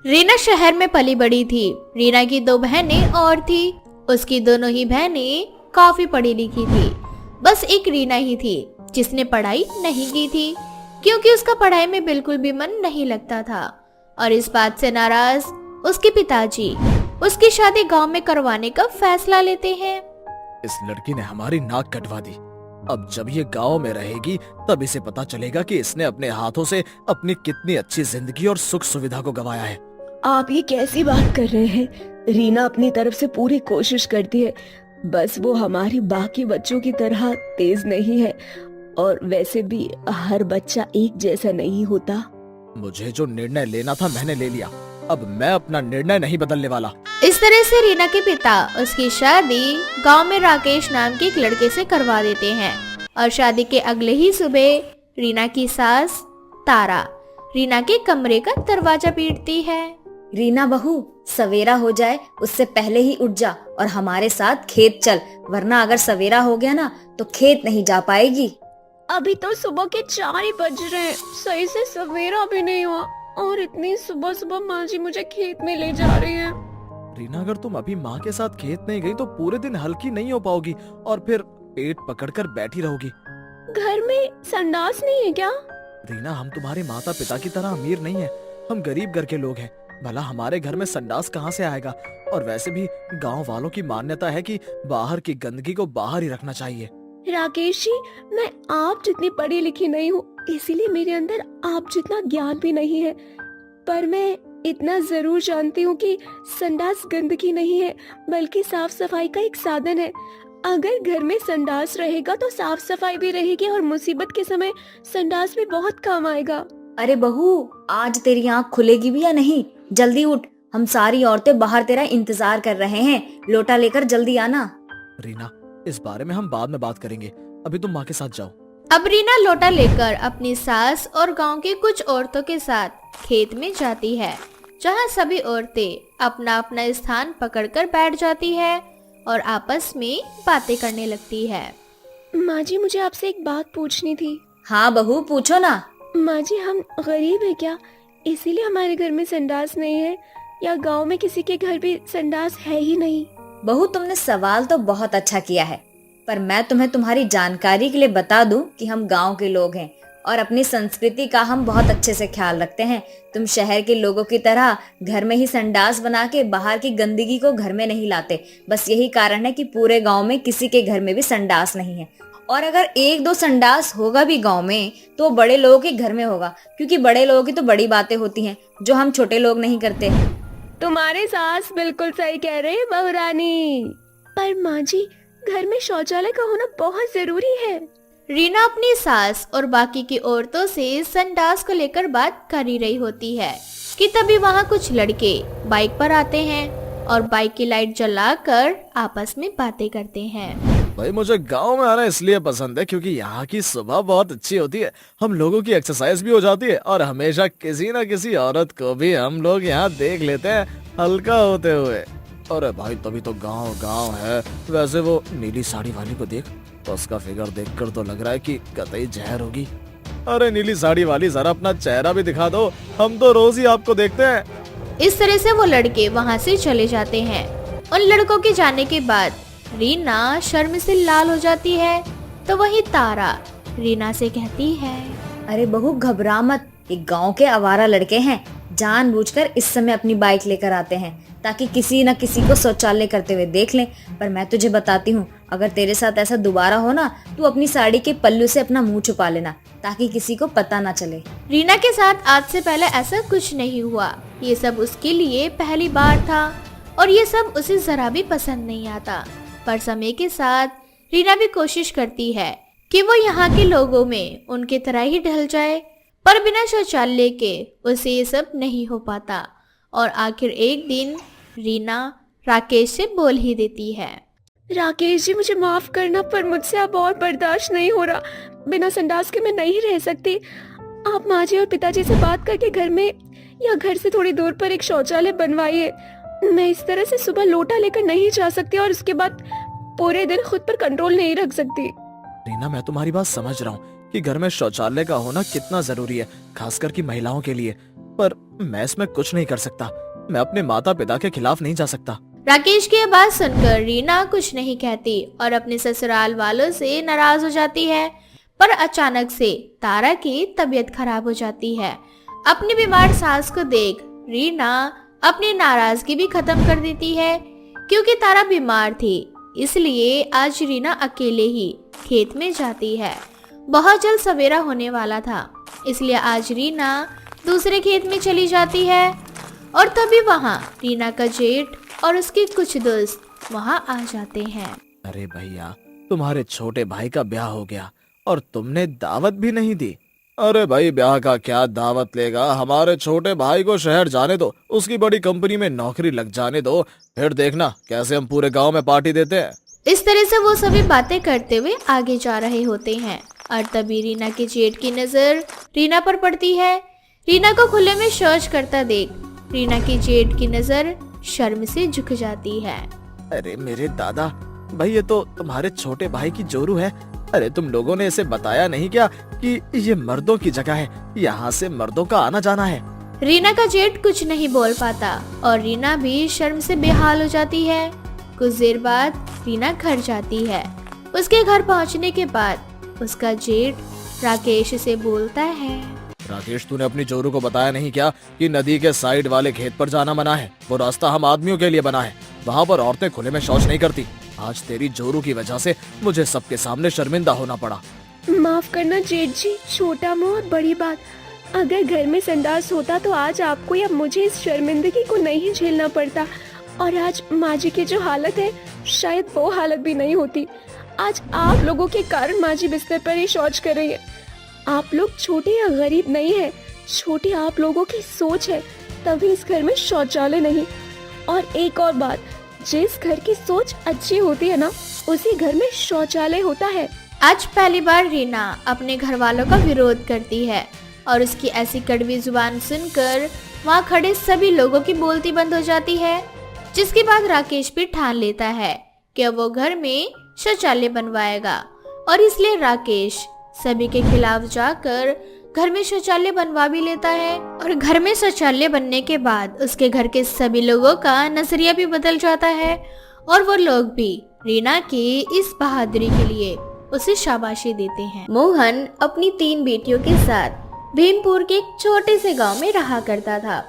रीना शहर में पली बड़ी थी। रीना की दो बहनें और थी। उसकी दोनों ही बहनें काफी पढ़ी लिखी थी। बस एक रीना ही थी जिसने पढ़ाई नहीं की थी, क्योंकि उसका पढ़ाई में बिल्कुल भी मन नहीं लगता था। और इस बात से नाराज उसके पिताजी उसकी शादी गांव में करवाने का फैसला लेते हैं। इस लड़की ने हमारी नाक कटवा दी। अब जब ये गांव में रहेगी तब इसे पता चलेगा कि इसने अपने हाथों से अपनी कितनी अच्छी जिंदगी और सुख सुविधा को गंवाया है। आप ये कैसी बात कर रहे हैं? रीना अपनी तरफ से पूरी कोशिश करती है, बस वो हमारी बाकी बच्चों की तरह तेज नहीं है। और वैसे भी हर बच्चा एक जैसा नहीं होता। मुझे जो निर्णय लेना था मैंने ले लिया। अब मैं अपना निर्णय नहीं बदलने वाला। इस तरह से रीना के पिता उसकी शादी गांव में राकेश नाम के एक लड़के से करवा देते हैं। और शादी के अगले ही सुबह रीना की सास तारा रीना के कमरे का दरवाजा पीटती है। रीना बहू, सवेरा हो जाए उससे पहले ही उठ जा और हमारे साथ खेत चल, वरना अगर सवेरा हो गया ना तो खेत नहीं जा पाएगी। अभी तो सुबह के 4 ही बज रहे हैं, सही से सवेरा भी नहीं हुआ और इतनी सुबह सुबह माँ जी मुझे खेत में ले जा रही है। रीना, अगर तुम अभी माँ के साथ खेत नहीं गई तो पूरे दिन हल्की नहीं हो पाओगी और फिर पेट पकड़कर बैठी रहोगी। घर में संडास नहीं है क्या? रीना, हम तुम्हारे माता पिता की तरह अमीर नहीं है। हम गरीब घर के लोग हैं। भला हमारे घर में संडास कहाँ से आएगा? और वैसे भी गांव वालों की मान्यता है कि बाहर की गंदगी को बाहर ही रखना चाहिए। राकेश जी, मैं आप जितनी पढ़ी लिखी नहीं हूँ, इसीलिए मेरे अंदर आप जितना ज्ञान भी नहीं है। पर मैं इतना जरूर जानती हूँ कि संडास गंदगी नहीं है, बल्कि साफ सफाई का एक साधन है। अगर घर में संडास रहेगा तो साफ सफाई भी रहेगी और मुसीबत के समय संडास भी बहुत काम आएगा। अरे बहू, आज तेरी आँख खुलेगी भी या नहीं? जल्दी उठ, हम सारी औरतें बाहर तेरा इंतजार कर रहे हैं। लोटा लेकर जल्दी आना। रीना, इस बारे में हम बाद में बात करेंगे। अभी तुम माँ के साथ जाओ। अब रीना लोटा लेकर अपनी सास और गांव की कुछ औरतों के साथ खेत में जाती है, जहां सभी औरतें अपना अपना स्थान पकड़कर बैठ जाती है और आपस में बातें करने लगती है। माँ जी, मुझे आपसे एक बात पूछनी थी। हाँ बहू, पूछो ना। माँ जी, हम गरीब है क्या, इसीलिए हमारे घर में संडास नहीं है, या गांव में किसी के घर भी संडास है ही नहीं? बहू, तुमने सवाल तो बहुत अच्छा किया है, पर मैं तुम्हें तुम्हारी जानकारी के लिए बता दूं कि हम गांव के लोग हैं और अपनी संस्कृति का हम बहुत अच्छे से ख्याल रखते हैं। तुम शहर के लोगों की तरह घर में ही संडास बना के बाहर की गंदगी को घर में नहीं लाते। बस यही कारण है कि पूरे गांव में किसी के घर में भी संडास नहीं है। और अगर एक दो संडास होगा भी गांव में तो बड़े लोगों के घर में होगा, क्योंकि बड़े लोगों की तो बड़ी बातें होती हैं जो हम छोटे लोग नहीं करते। तुम्हारे सास बिल्कुल सही कह रहे हैं बहुरानी। पर माँ जी, घर में शौचालय का होना बहुत जरूरी है। रीना अपनी सास और बाकी की औरतों से संडास को लेकर बात कर ही रही होती है कि तभी वहाँ कुछ लड़के बाइक पर आते हैं और बाइक की लाइट जलाकर आपस में बातें करते हैं। भाई, मुझे गांव में आना इसलिए पसंद है क्योंकि यहाँ की सुबह बहुत अच्छी होती है। हम लोगों की एक्सरसाइज भी हो जाती है और हमेशा किसी न किसी औरत को भी हम लोग यहाँ देख लेते हैं हल्का होते हुए। अरे भाई, तभी तो गांव गांव है। वैसे वो नीली साड़ी वाली को देख, तो उसका फिगर देखकर तो लग रहा है कि कतई जहर होगी। अरे नीली साड़ी वाली, जरा अपना चेहरा भी दिखा दो, हम तो रोज ही आपको देखते हैं। इस तरह से वो लड़के वहाँ से चले जाते हैं। उन लड़कों के जाने के बाद रीना शर्म से लाल हो जाती है। तो वही तारा रीना से कहती है, अरे बहू, घबरा मत, ये गांव के आवारा लड़के हैं, जानबूझकर इस समय अपनी बाइक लेकर आते हैं ताकि किसी न किसी को शौचालय करते हुए देख लें। पर मैं तुझे बताती हूँ, अगर तेरे साथ ऐसा दोबारा हो ना, तू अपनी साड़ी के पल्लू से अपना मुंह छुपा लेना ताकि किसी को पता ना चले। रीना के साथ आज से पहले ऐसा कुछ नहीं हुआ। ये सब उसके लिए पहली बार था और ये सब उसे जरा भी पसंद नहीं आता। पर समय के साथ रीना भी कोशिश करती है कि वो यहाँ के लोगों में उनके तरह ही ढल जाए, पर बिना शौचालय के उसे ये सब नहीं हो पाता। और आखिर एक दिन रीना राकेश से बोल ही देती है, राकेश जी, मुझे माफ करना, पर मुझसे अब और बर्दाश्त नहीं हो रहा। बिना संडास के मैं नहीं रह सकती। आप माँ जी और पिताजी से बात करके घर में या घर से थोड़ी दूर पर एक शौचालय बनवाइए। मैं इस तरह से सुबह लोटा लेकर नहीं जा सकती और उसके बाद पूरे दिन खुद पर कंट्रोल नहीं रख सकती। रीना, मैं तुम्हारी बात समझ रहा हूँ कि घर में शौचालय का होना कितना जरूरी है, खासकर कि महिलाओं के लिए। पर मैं इसमें कुछ नहीं कर सकता। मैं अपने माता पिता के खिलाफ नहीं जा सकता। राकेश की ये बात सुनकर रीना कुछ नहीं कहती और अपने ससुराल वालों से नाराज हो जाती है। पर अचानक से तारा की तबीयत खराब हो जाती है। अपनी बीमार सास को देख रीना अपनी नाराजगी भी खत्म कर देती है। क्योंकि तारा बीमार थी, इसलिए आज रीना अकेले ही खेत में जाती है। बहुत जल्द सवेरा होने वाला था, इसलिए आज रीना दूसरे खेत में चली जाती है। और तभी वहाँ रीना का जेठ और उसके कुछ दोस्त वहाँ आ जाते हैं। अरे भैया, तुम्हारे छोटे भाई का ब्याह हो गया और तुमने दावत भी नहीं दी। अरे भाई, ब्याह का क्या दावत लेगा? हमारे छोटे भाई को शहर जाने दो, उसकी बड़ी कंपनी में नौकरी लग जाने दो, फिर देखना कैसे हम पूरे गांव में पार्टी देते हैं। इस तरह से वो सभी बातें करते हुए आगे जा रहे होते हैं और तभी रीना के जेठ की नजर रीना पर पड़ती है। रीना को खुले में शौच करता देख रीना की जेठ की नजर शर्म से झुक जाती है। अरे मेरे दादा भाई, ये तो तुम्हारे छोटे भाई की जोरू है। अरे तुम लोगों ने इसे बताया नहीं क्या कि ये मर्दों की जगह है, यहाँ से मर्दों का आना जाना है। रीना का जेठ कुछ नहीं बोल पाता और रीना भी शर्म से बेहाल हो जाती है। कुछ देर बाद रीना घर जाती है। उसके घर पहुँचने के बाद उसका जेठ राकेश से बोलता है, राकेश, तूने अपनी जोरू को बताया नहीं क्या कि नदी के साइड वाले खेत पर जाना मना है? वो रास्ता हम आदमियों के लिए बना है, वहाँ पर औरतें खुले में शौच नहीं करती। आज तेरी जोरू की वजह से मुझे सबके सामने शर्मिंदा होना पड़ा। माफ करना जेठ जी, छोटा मुंह और बड़ी बात। अगर घर में संडास होता तो आज आपको या मुझे इस शर्मिंदगी को नहीं झेलना पड़ता, और आज माँ जी की जो हालत है शायद वो हालत भी नहीं होती। आज आप लोगों के कारण माँ जी बिस्तर पर ही शौच कर रही है। आप लोग छोटे या गरीब नहीं है, छोटी आप लोगों की सोच है, तभी इस घर में शौचालय नहीं। और एक और बात, जिस घर की सोच अच्छी होती है ना, उसी घर में शौचालय होता है। आज पहली बार रीना अपने घर वालों का विरोध करती है और उसकी ऐसी कड़वी जुबान सुनकर वहाँ खड़े सभी लोगों की बोलती बंद हो जाती है। जिसके बाद राकेश भी ठान लेता है कि वो घर में शौचालय बनवाएगा और इसलिए राकेश सभी के खिलाफ जाकर घर में शौचालय बनवा भी लेता है। और घर में शौचालय बनने के बाद उसके घर के सभी लोगों का नजरिया भी बदल जाता है और वो लोग भी रीना की इस बहादुरी के लिए उसे शाबाशी देते हैं। मोहन अपनी 3 बेटियों के साथ भीमपुर के एक छोटे से गांव में रहा करता था।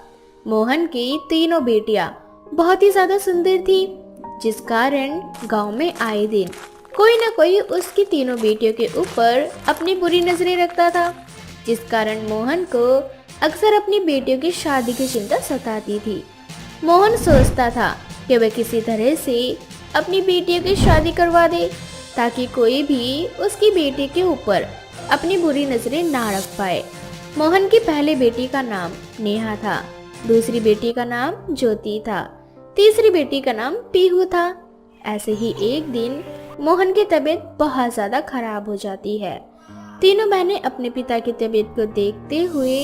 मोहन की तीनों बेटियां बहुत ही ज्यादा सुंदर थी, जिस कारण गांव में आए दिन कोई न कोई उसकी तीनों बेटियों के ऊपर अपनी बुरी नजरें रखता था, जिस कारण मोहन को अक्सर अपनी बेटियों की शादी की चिंता सताती थी। मोहन सोचता था कि वह किसी तरह से अपनी बेटियों की शादी करवा दे ताकि कोई भी उसकी बेटी के ऊपर अपनी बुरी नजरें ना रख पाए। मोहन की पहली बेटी का नाम नेहा था, दूसरी बेटी का नाम ज्योति था, तीसरी बेटी का नाम पीहू था। ऐसे ही एक दिन मोहन की तबीयत बहुत ज्यादा खराब हो जाती है। तीनों बहनें अपने पिता की तबीयत को देखते हुए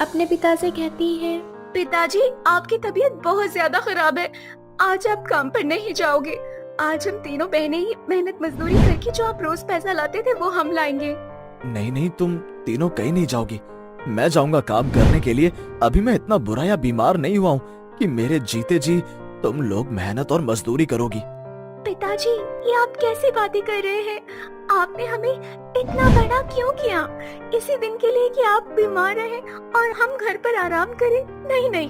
अपने पिता से कहती हैं, पिताजी, आपकी तबीयत बहुत ज्यादा खराब है, आज आप काम पर नहीं जाओगे। आज हम तीनों बहनें ही मेहनत मजदूरी करके जो आप रोज पैसा लाते थे वो हम लाएंगे। नहीं नहीं, तुम तीनों कहीं नहीं जाओगी, मैं जाऊंगा काम करने के लिए। अभी मैं इतना बुरा या बीमार नहीं हुआ हूँ कि मेरे जीते जी तुम लोग मेहनत और मजदूरी करोगी। पिताजी, ये आप कैसी बातें कर रहे हैं? आपने हमें इतना बड़ा क्यों किया? इसी दिन के लिए कि आप बीमार रहे और हम घर पर आराम करें? नहीं नहीं,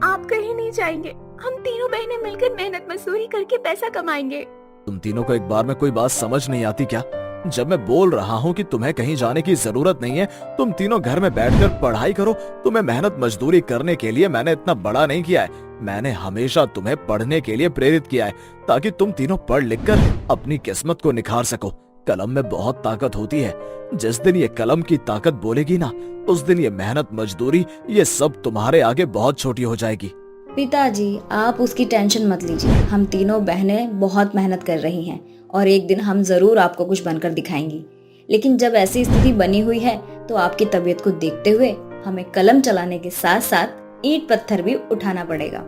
आप कहीं नहीं जाएंगे। हम तीनों बहनें मिलकर मेहनत मजदूरी करके पैसा कमाएंगे। तुम तीनों को एक बार में कोई बात समझ नहीं आती क्या? जब मैं बोल रहा हूँ कि तुम्हें कहीं जाने की जरूरत नहीं है, तुम तीनों घर में बैठकर पढ़ाई करो। तुम्हें मेहनत मजदूरी करने के लिए मैंने इतना बड़ा नहीं किया है, मैंने हमेशा तुम्हें पढ़ने के लिए प्रेरित किया है ताकि तुम तीनों पढ़ लिख कर अपनी किस्मत को निखार सको। कलम में बहुत ताकत होती है, जिस दिन ये कलम की ताकत बोलेगी ना, उस दिन ये मेहनत मजदूरी ये सब तुम्हारे आगे बहुत छोटी हो जाएगी। पिताजी, आप उसकी टेंशन मत लीजिए। हम तीनों बहनें बहुत मेहनत कर रही हैं और एक दिन हम जरूर आपको कुछ बनकर दिखाएंगी। लेकिन जब ऐसी स्थिति बनी हुई है तो आपकी तबीयत को देखते हुए हमें कलम चलाने के साथ साथ ईंट पत्थर भी उठाना पड़ेगा।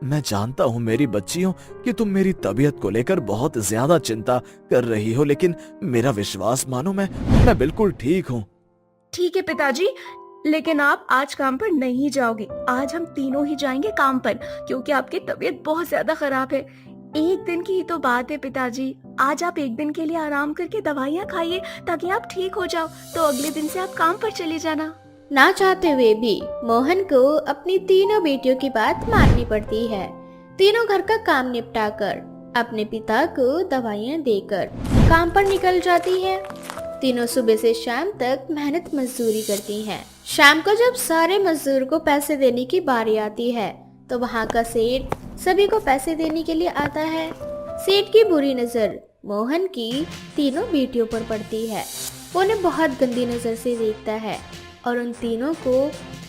मैं जानता हूँ मेरी बच्चियों कि तुम मेरी तबीयत को लेकर बहुत ज्यादा चिंता कर रही हो, लेकिन मेरा विश्वास मानो, मैं बिल्कुल ठीक हूँ। ठीक है पिताजी, लेकिन आप आज काम पर नहीं जाओगे। आज हम तीनों ही जाएंगे काम पर, क्योंकि आपकी तबीयत बहुत ज्यादा खराब है। एक दिन की ही तो बात है पिताजी। आज आप एक दिन के लिए आराम करके दवाइयाँ खाइए ताकि आप ठीक हो जाओ, तो अगले दिन से आप काम पर चले जाना। ना चाहते हुए भी मोहन को अपनी तीनों बेटियों की बात माननी पड़ती है। तीनों घर का काम निपटाकर अपने पिता को दवाइयाँ देकर काम पर निकल जाती है। तीनों सुबह से शाम तक मेहनत मजदूरी करती हैं। शाम को जब सारे मजदूर को पैसे देने की बारी आती है तो वहाँ का सेठ सभी को पैसे देने के लिए आता है। सेठ की बुरी नजर मोहन की तीनों बेटियों पर पड़ती है। वो उन्हें बहुत गंदी नजर से देखता है और उन तीनों को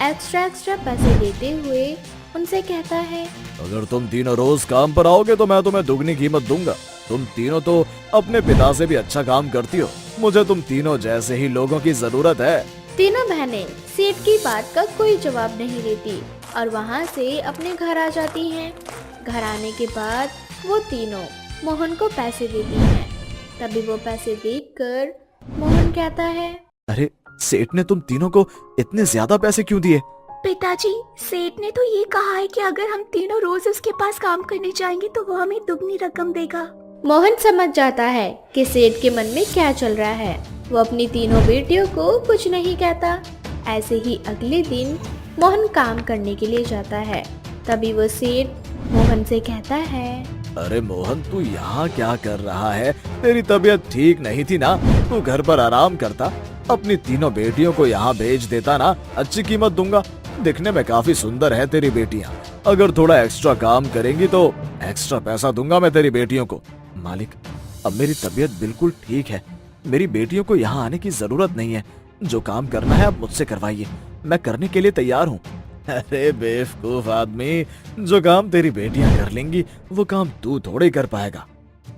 एक्स्ट्रा पैसे देते हुए उनसे कहता है, अगर तुम तीनों रोज काम पर आओगे तो मैं तुम्हें दुगनी कीमत दूंगा। तुम तीनों तो अपने पिता से भी अच्छा काम करती हो। मुझे तुम तीनों जैसे ही लोगों की जरूरत है। तीनों बहनें सेठ की बात का कोई जवाब नहीं देती और वहाँ से अपने घर आ जाती हैं। घर आने के बाद वो तीनों मोहन को पैसे देती हैं। तभी वो पैसे देखकर मोहन कहता है, अरे सेठ ने तुम तीनों को इतने ज्यादा पैसे क्यों दिए? पिताजी, सेठ ने तो ये कहा है कि अगर हम तीनों रोज उसके पास काम करने जाएंगे तो वो हमें दुगनी रकम देगा। मोहन समझ जाता है कि सेठ के मन में क्या चल रहा है। वो अपनी तीनों बेटियों को कुछ नहीं कहता। ऐसे ही अगले दिन मोहन काम करने के लिए जाता है। तभी वो सेठ मोहन से कहता है, अरे मोहन, तू यहाँ क्या कर रहा है? तेरी तबीयत ठीक नहीं थी ना? तू घर पर आराम करता, अपनी तीनों बेटियों को यहाँ भेज देता ना। अच्छी कीमत दूंगा। दिखने में काफी सुंदर है तेरी बेटियाँ। अगर थोड़ा एक्स्ट्रा काम करेंगी तो एक्स्ट्रा पैसा दूंगा मैं तेरी बेटियों को। मालिक, अब मेरी तबीयत बिल्कुल ठीक है। मेरी बेटियों को यहाँ आने की जरूरत नहीं है। जो काम करना है आप मुझसे करवाइए, मैं करने के लिए तैयार हूँ। अरे बेवकूफ आदमी, जो काम तेरी बेटियां कर लेंगी वो काम तू थोड़े कर पाएगा।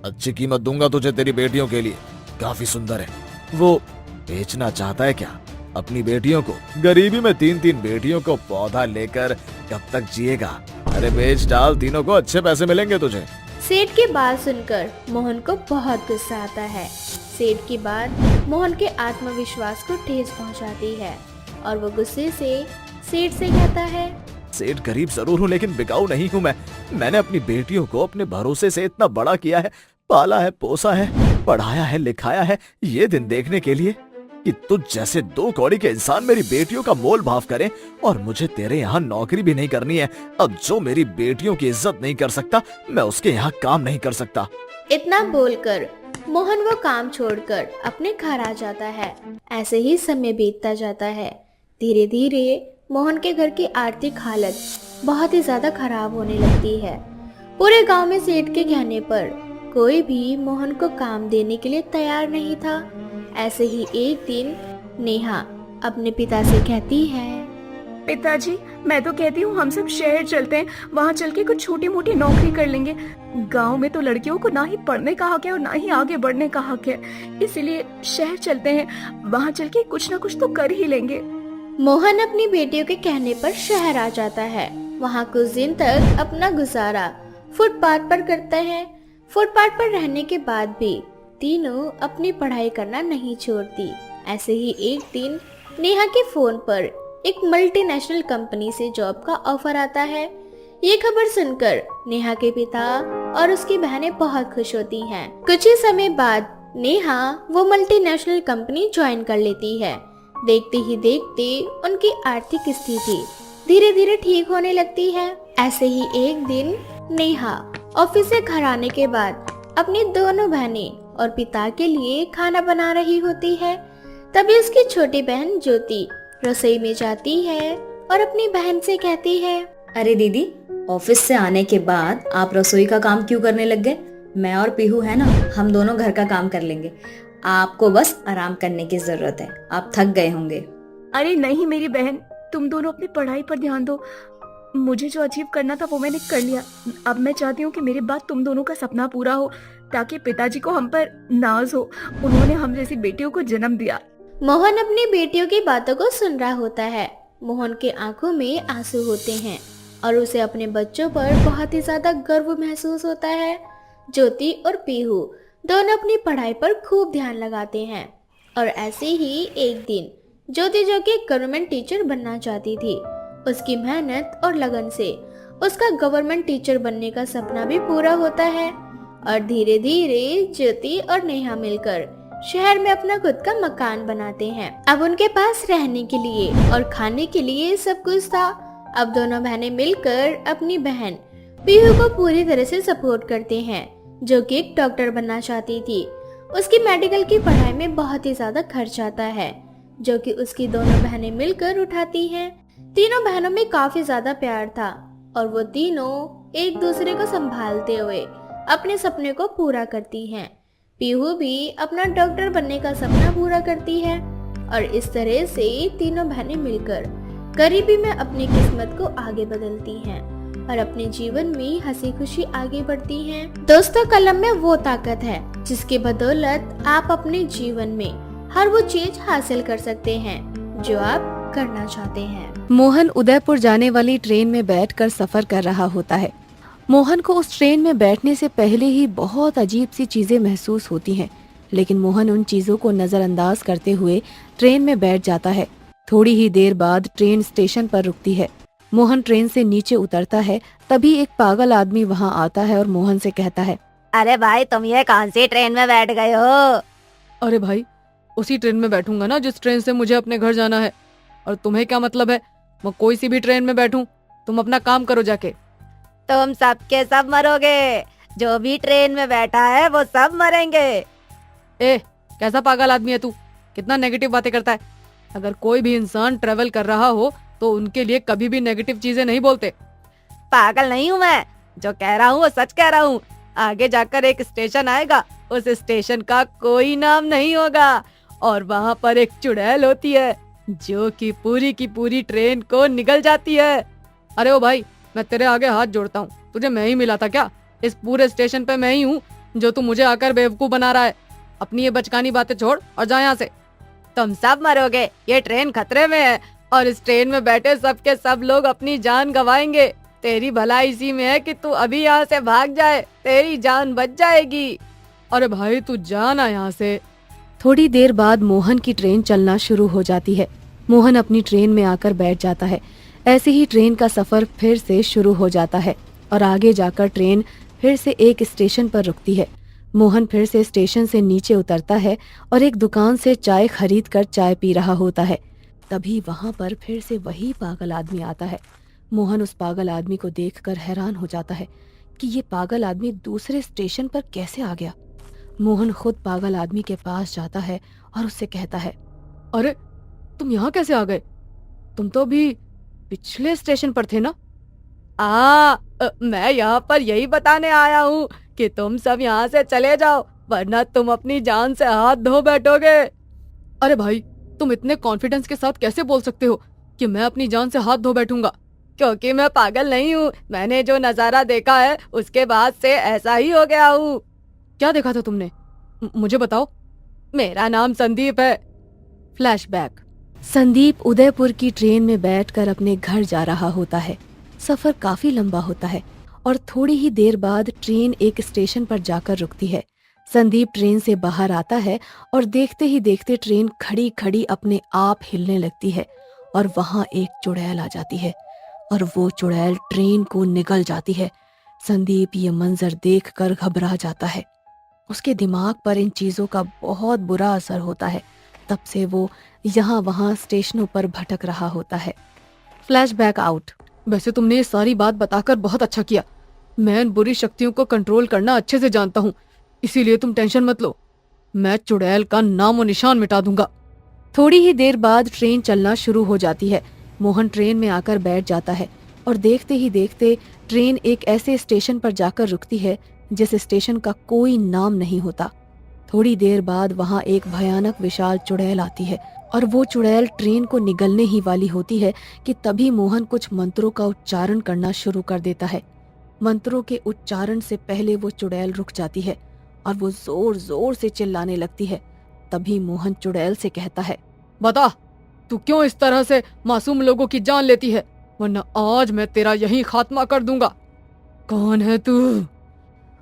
अच्छी कीमत दूंगा तुझे तेरी बेटियों के लिए, काफी सुंदर है। वो बेचना चाहता है क्या अपनी बेटियों को? गरीबी में 3-3 बेटियों को पौधा लेकर कब तक जिएगा? अरे बेच डाल, तीनों को अच्छे पैसे मिलेंगे तुझे। सेठ की बात सुनकर मोहन को बहुत गुस्सा आता है। सेठ की बात मोहन के आत्मविश्वास को ठेस पहुंचाती है और वो गुस्से से सेठ से कहता है, सेठ गरीब जरूर हूँ लेकिन बिकाऊ नहीं हूँ मैं। मैंने अपनी बेटियों को अपने भरोसे से इतना बड़ा किया है, पाला है, पोसा है, पढ़ाया है, लिखाया है, ये दिन देखने के लिए कि तुझ जैसे 2 कौड़ी के इंसान मेरी बेटियों का मोल भाव करें। और मुझे तेरे यहाँ नौकरी भी नहीं करनी है। अब जो मेरी बेटियों की इज्जत नहीं कर सकता, मैं उसके यहाँ काम नहीं कर सकता। इतना बोलकर मोहन वो काम छोड़कर अपने घर आ जाता है। ऐसे ही समय बीतता जाता है। धीरे धीरे मोहन के घर की आर्थिक हालत बहुत ही ज्यादा खराब होने लगती है। पूरे गांव में सेठ के कहने पर कोई भी मोहन को काम देने के लिए तैयार नहीं था। ऐसे ही एक दिन नेहा अपने पिता से कहती है, पिताजी, मैं तो कहती हूँ हम सब शहर चलते हैं, वहाँ चल के कुछ छोटी मोटी नौकरी कर लेंगे। गांव में तो लड़कियों को ना ही पढ़ने का हक है और ना ही आगे बढ़ने का हक है, इसीलिए शहर चलते हैं, वहाँ चल के कुछ ना कुछ तो कर ही लेंगे। मोहन अपनी बेटियों के कहने पर शहर आ जाता है। वहाँ कुछ दिन तक अपना गुजारा फुटपाथ पर करता है। फुटपाथ पर रहने के बाद भी तीनों अपनी पढ़ाई करना नहीं छोड़ती। ऐसे ही एक दिन नेहा के फोन पर एक मल्टीनेशनल कंपनी से जॉब का ऑफर आता है। ये खबर सुनकर नेहा के पिता और उसकी बहनें बहुत खुश होती हैं। कुछ ही समय बाद नेहा वो मल्टीनेशनल कंपनी ज्वाइन कर लेती है। देखते ही देखते उनकी आर्थिक स्थिति धीरे धीरे ठीक होने लगती है। ऐसे ही एक दिन नेहा ऑफिस से घर आने के बाद अपनी दोनों बहनें और पिता के लिए खाना बना रही होती है। तभी उसकी छोटी बहन ज्योति रसोई में जाती है और अपनी बहन से कहती है, अरे दीदी, ऑफिस से आने के बाद आप रसोई का काम क्यों करने लग गए? मैं और पीहू है ना, हम दोनों घर का काम कर लेंगे। आपको बस आराम करने की जरूरत है, आप थक गए होंगे। अरे नहीं मेरी बहन, तुम दोनों अपनी पढ़ाई पर ध्यान दो। मुझे जो अचीव करना था वो मैंने कर लिया। अब मैं चाहती हूँ कि मेरे बाद तुम दोनों का सपना पूरा हो, ताकि पिताजी को हम पर नाज हो। उन्होंने हम जैसी बेटियों को जन्म दिया। मोहन अपनी बेटियों की बातों को सुन रहा होता है। मोहन के आंखों में आंसू होते हैं और उसे अपने बच्चों पर बहुत ही ज्यादा गर्व महसूस होता है। ज्योति और पीहू दोनों अपनी पढ़ाई पर खूब ध्यान लगाते हैं और ऐसे ही एक दिन ज्योति जो कि गवर्नमेंट टीचर बनना चाहती थी। उसकी मेहनत और लगन से उसका गवर्नमेंट टीचर बनने का सपना भी पूरा होता है और धीरे धीरे ज्योति और नेहा मिलकर शहर में अपना खुद का मकान बनाते हैं। अब उनके पास रहने के लिए और खाने के लिए सब कुछ था। अब दोनों बहनें मिलकर अपनी बहन पीहू को पूरी तरह से सपोर्ट करते हैं, जो कि एक डॉक्टर बनना चाहती थी। उसकी मेडिकल की पढ़ाई में बहुत ही ज्यादा खर्च आता है, जो कि उसकी दोनों बहनें मिलकर उठाती हैं। तीनों बहनों में काफी ज्यादा प्यार था और वो तीनों एक दूसरे को संभालते हुए अपने सपने को पूरा करती हैं। पीहू भी अपना डॉक्टर बनने का सपना पूरा करती है और इस तरह से तीनों बहनें मिलकर गरीबी में अपनी किस्मत को आगे बदलती हैं और अपने जीवन में हंसी खुशी आगे बढ़ती हैं। दोस्तों, कलम में वो ताकत है जिसकी बदौलत आप अपने जीवन में हर वो चीज हासिल कर सकते हैं जो आप करना चाहते हैं। मोहन उदयपुर जाने वाली ट्रेन में बैठकर सफर कर रहा होता है। मोहन को उस ट्रेन में बैठने से पहले ही बहुत अजीब सी चीजें महसूस होती हैं, लेकिन मोहन उन चीजों को नजरअंदाज करते हुए ट्रेन में बैठ जाता है। थोड़ी ही देर बाद ट्रेन स्टेशन पर रुकती है। मोहन ट्रेन से नीचे उतरता है, तभी एक पागल आदमी वहाँ आता है और मोहन से कहता है, अरे भाई, तुम ये कौन सी ट्रेन में बैठ गए हो? अरे भाई, उसी ट्रेन में बैठूंगा ना जिस ट्रेन से मुझे अपने घर जाना है। और तुम्हें क्या मतलब है मैं कोई सी भी ट्रेन में बैठूं? तुम अपना काम करो जाके। तुम सब के सब मरोगे। जो भी ट्रेन में बैठा है वो सब मरेंगे। ए, कैसा पागल आदमी है तू? कितना नेगेटिव बातें करता है। अगर कोई भी इंसान ट्रेवल कर रहा हो तो उनके लिए कभी भी नेगेटिव चीजें नहीं बोलते। पागल नहीं हूँ मैं, जो कह रहा हूँ वो सच कह रहा हूँ। आगे जाकर एक स्टेशन आएगा, उस स्टेशन का कोई नाम नहीं होगा और वहाँ पर एक चुड़ैल होती है जो कि पूरी की पूरी ट्रेन को निगल जाती है। अरे ओ भाई, मैं तेरे आगे हाथ जोड़ता हूँ, तुझे मैं ही मिला था क्या? इस पूरे स्टेशन पे मैं ही हूँ जो तू मुझे आकर बेवकूफ बना रहा है। अपनी ये बचकानी बातें छोड़ और जा यहाँ से। तुम सब मरोगे, ये ट्रेन खतरे में है और इस ट्रेन में बैठे सब के सब लोग अपनी जान गंवाएंगे। तेरी भलाई इसी में है कि तू अभी यहाँ से भाग जाए, तेरी जान बच जाएगी। अरे भाई, तू जाना यहाँ से। थोड़ी देर बाद मोहन की ट्रेन चलना शुरू हो जाती है। मोहन अपनी ट्रेन में आकर बैठ जाता है। ऐसे ही ट्रेन का सफर फिर से शुरू हो जाता है और आगे जाकर ट्रेन फिर से एक स्टेशन पर रुकती है। मोहन फिर से स्टेशन से नीचे उतरता है और एक दुकान से चाय खरीद कर चाय पी रहा होता है। तभी वहां पर फिर से वही पागल आदमी आता है। मोहन उस पागल आदमी को देखकर हैरान हो जाता है कि ये पागल आदमी दूसरे स्टेशन पर कैसे आ गया। मोहन खुद पागल आदमी के पास जाता है और उससे कहता है, अरे तुम यहाँ कैसे आ गए? तुम तो अभी पिछले स्टेशन पर थे ना? मैं यहाँ पर यही बताने आया हूँ कि तुम सब यहाँ से चले जाओ, वरना तुम अपनी जान से हाथ धो बैठोगे। अरे भाई, तुम इतने कॉन्फिडेंस के साथ कैसे बोल सकते हो कि मैं अपनी जान से हाथ धो बैठूंगा? क्योंकि मैं पागल नहीं हूँ। मैंने जो नजारा देखा है उसके बाद से ऐसा ही हो गया हूँ। क्या देखा था तुमने? मुझे बताओ। मेरा नाम संदीप है। फ्लैशबैक। संदीप उदयपुर की ट्रेन में बैठकर अपने घर जा रहा होता है। सफर काफी लंबा होता है और थोड़ी ही देर बाद ट्रेन एक स्टेशन पर जाकर रुकती है। संदीप ट्रेन से बाहर आता है और देखते ही देखते ट्रेन खड़ी खड़ी अपने आप हिलने लगती है और वहां एक चुड़ैल आ जाती है और वो चुड़ैल ट्रेन को निगल जाती है। संदीप ये मंजर देखकर घबरा जाता है। उसके दिमाग पर इन चीजों का बहुत बुरा असर होता है। तब से वो यहाँ वहाँ स्टेशनों पर भटक रहा होता है। Flashback out. वैसे तुमने ये सारी बात बताकर बहुत अच्छा किया। मैं इन बुरी शक्तियों को कंट्रोल करना अच्छे से जानता हूँ, इसीलिए तुम टेंशन मत लो। मैं चुड़ैल का नामो निशान मिटा दूंगा। थोड़ी ही देर बाद ट्रेन चलना शुरू हो जाती है। मोहन ट्रेन में आकर बैठ जाता है और देखते ही देखते ट्रेन एक ऐसे स्टेशन पर जाकर रुकती है जिस स्टेशन का कोई नाम नहीं होता। थोड़ी देर बाद वहां एक भयानक विशाल चुड़ैल आती है और वो चुड़ैल ट्रेन को निगलने ही वाली होती है कि तभी मोहन कुछ मंत्रों का उच्चारण करना शुरू कर देता है। मंत्रों के उच्चारण से पहले वो चुड़ैल रुक जाती है और वो जोर जोर से चिल्लाने लगती है। तभी मोहन चुड़ैल से कहता है, बता तू क्यों इस तरह से मासूम लोगों की जान लेती है, वरना आज मैं तेरा यहीं खात्मा कर दूंगा। कौन है तू?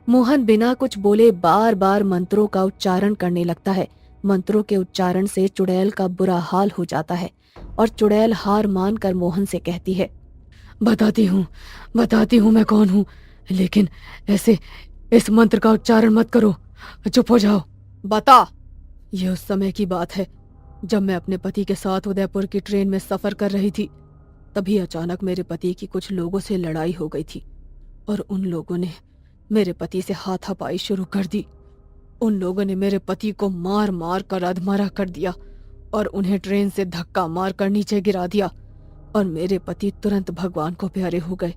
मोहन बिना कुछ बोले बार बार मंत्रों का उच्चारण करने लगता है। मंत्रों के उच्चारण से चुड़ैल का बुरा हाल हो जाता है और चुड़ैल हार मानकर मोहन से कहती है, बताती हूँ मैं कौन हूँ, लेकिन ऐसे इस मंत्र का उच्चारण मत करो, चुप हो जाओ। बता। ये उस समय की बात है जब मैं अपने पति के साथ उदयपुर की ट्रेन में सफर कर रही थी। तभी अचानक मेरे पति की कुछ लोगों से लड़ाई हो गई थी और उन लोगों ने मेरे पति से हाथापाई शुरू कर दी। उन लोगों ने मेरे पति को मार मार कर अधमरा कर दिया और उन्हें ट्रेन से धक्का मार कर नीचे गिरा दिया और मेरे पति तुरंत भगवान को प्यारे हो गए।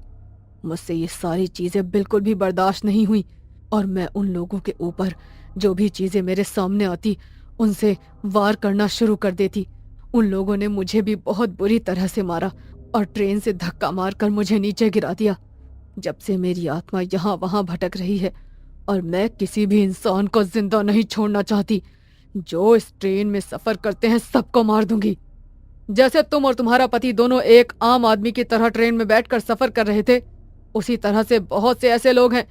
मुझसे ये सारी चीजें बिल्कुल भी बर्दाश्त नहीं हुई और मैं उन लोगों के ऊपर जो भी चीजें मेरे सामने आती उनसे वार करना शुरू कर देती। उन लोगों ने मुझे भी बहुत बुरी तरह से मारा और ट्रेन से धक्का मारकर मुझे नीचे गिरा दिया। जब से मेरी आत्मा यहाँ वहाँ भटक रही है और मैं किसी भी इंसान को जिंदा नहीं छोड़ना चाहती। जो इस ट्रेन में सफर करते हैं सबको मार दूंगी। जैसे तुम और तुम्हारा पति दोनों एक आम आदमी की तरह ट्रेन में बैठकर सफर कर रहे थे, उसी तरह से बहुत से ऐसे लोग हैं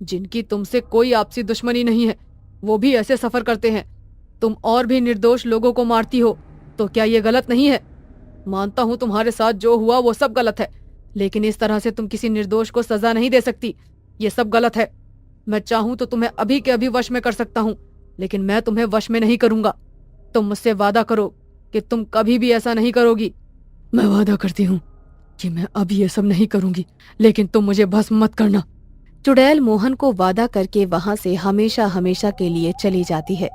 जिनकी तुमसे कोई आपसी दुश्मनी नहीं है, वो भी ऐसे सफर करते हैं। तुम और भी निर्दोष लोगों को मारती हो, तो क्या ये गलत नहीं है? मानता हूं तुम्हारे साथ जो हुआ वो सब गलत है, लेकिन इस तरह से तुम किसी निर्दोष को सजा नहीं दे सकती। ये सब गलत है। मैं चाहूं तो तुम्हें अभी के अभी वश में कर सकता हूं, लेकिन मैं तुम्हें वश में नहीं करूंगा। तुम मुझसे वादा करो कि तुम कभी भी ऐसा नहीं करोगी। मैं वादा करती हूँ कि मैं अभी ये सब नहीं करूंगी, लेकिन तुम मुझे भस्म मत करना। चुड़ैल मोहन को वादा करके वहां से हमेशा हमेशा के लिए चली जाती है।